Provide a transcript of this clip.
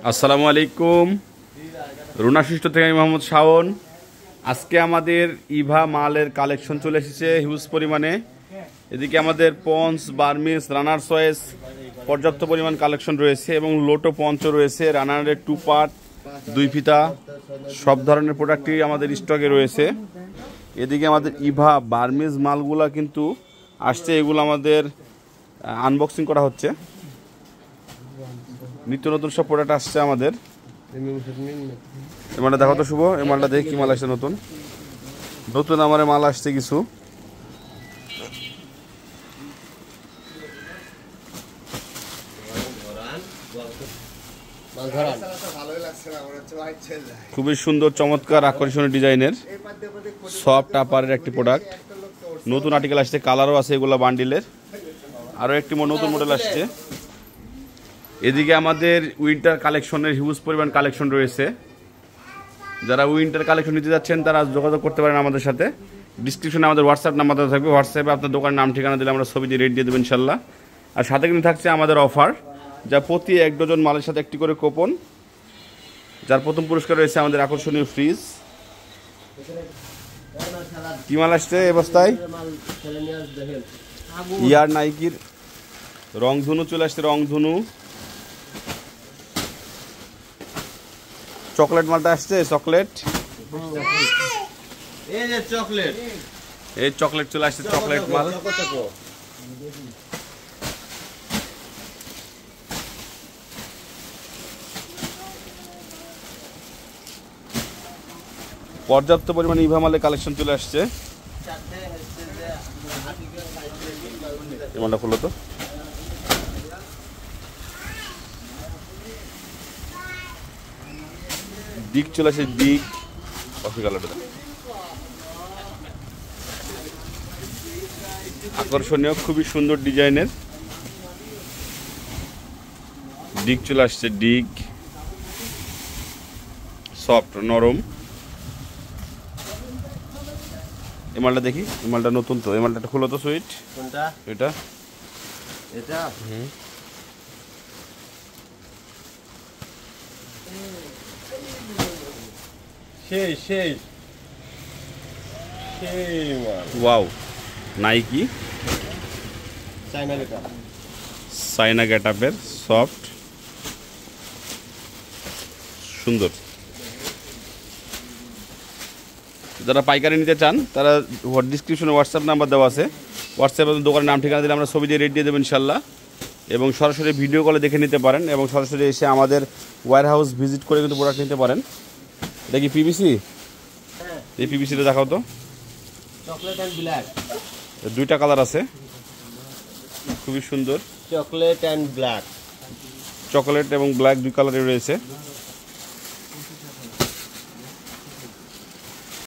আসসালামু আলাইকুম। রুনা শিষ্ট থেকে আমি মোহাম্মদ শাওন। আজকে আমাদের ইভা মালের কালেকশন চলে এসেছে হিউজ পরিমাণে। এদিকে আমাদের পঞ্চ, বার্মিস, রানার চয়েস পর্যাপ্ত পরিমাণ কালেকশন রয়েছে এবং লোটো পঞ্চও রয়েছে। রানারের 2 পার্ট, 2 ফিতা সব ধরনের প্রোডাক্টই আমাদের স্টকে রয়েছে। এদিকে আমাদের ইভা বার্মিস মালগুলা কিন্তু আসছে, এগুলো আমাদের আনবক্সিং করা হচ্ছে। নিত্য নতুন সব প্রোডাক্ট আসছে আমাদের। এই মালটা দেখো তো শুভ, এই মালটা দেখি কি মাল আসছে নতুন নতুন আমার মাল আসছে কিছু। খুবই সুন্দর চমৎকার আকর্ষণীয় ডিজাইনের সফট আপারের একটি প্রোডাক্ট। নতুন আর্টিকেল আসছে, কালারও আছে এগুলো বান্ডিলের। আরও একটি নতুন মডেল আসছে। এদিকে আমাদের উইন্টার কালেকশনের হিউজ পরিমাণ কালেকশন রয়েছে। যারা উইন্টার কালেকশন নিতে যাচ্ছেন তারা যোগাযোগ করতে পারেন আমাদের সাথে। ডিসক্রিপশনে আমাদের হোয়াটসঅ্যাপ নাম্বার দেওয়া থাকবে। হোয়াটসঅ্যাপে আপনার দোকানের নাম ঠিকানা দিলে আমরা ছবি দিয়ে রেট দিয়ে দেবো ইনশাল্লাহ। আর সাথে কিন্তু থাকছে আমাদের অফার, যা প্রতি 1 ডজন মালের সাথে একটি করে কুপন, যার প্রথম পুরস্কার রয়েছে আমাদের আকর্ষণীয় ফ্রিজ। কি মাল আসছে এই অবস্থায়? ইয়ার নাইকির রংধনু চলে আসছে। রংধনু চকলেট মালটা আসছে। চকলেট, এই যে চকলেট, এই চকলেট চলে আসছে। চকলেট মাল পর্যাপ্ত পরিমাণে ইভা মালের কালেকশন চলে আসছে। এই মালটা খুলো তো। ডিক চলে আসে। ডিক কফি কালারটা আকর্ষণীয়, খুবই সুন্দর ডিজাইনের ডিক চলে আসছে। ডিক সফট নরম। এই মালটা দেখি, এই মালটা নতুন তো। এই মালটা খুলো তো সুইট। কোনটা? এটা এটা সেই সেই সেই মাল। ওয়াও, নাইকি চাইনা গেটা, চাইনা গেটআপের সফট সুন্দর। যারা পাইকারি নিতে চান তারা ডিসক্রিপশনে হোয়াটসঅ্যাপ নাম্বার দেওয়া আছে। হোয়াটসঅ্যাপে দোকানের নাম ঠিকানা দিলে আমরা ছবি দিয়ে রেট দিয়ে দেবো ইনশাল্লাহ। এবং সরাসরি ভিডিও কলে দেখে নিতে পারেন এবং সরাসরি এসে আমাদের ওয়্যার হাউস ভিজিট করে কিন্তু প্রোডাক্ট নিতে পারেন। এটা কি পিভিসি? এই পিভিসিটা দেখাও তো। চকলেট এন্ড ব্ল্যাক, 2টা কালার আছে, খুবই সুন্দর। চকলেট এন্ড ব্ল্যাক, চকলেট এবং ব্ল্যাক 2 কালারে রয়েছে।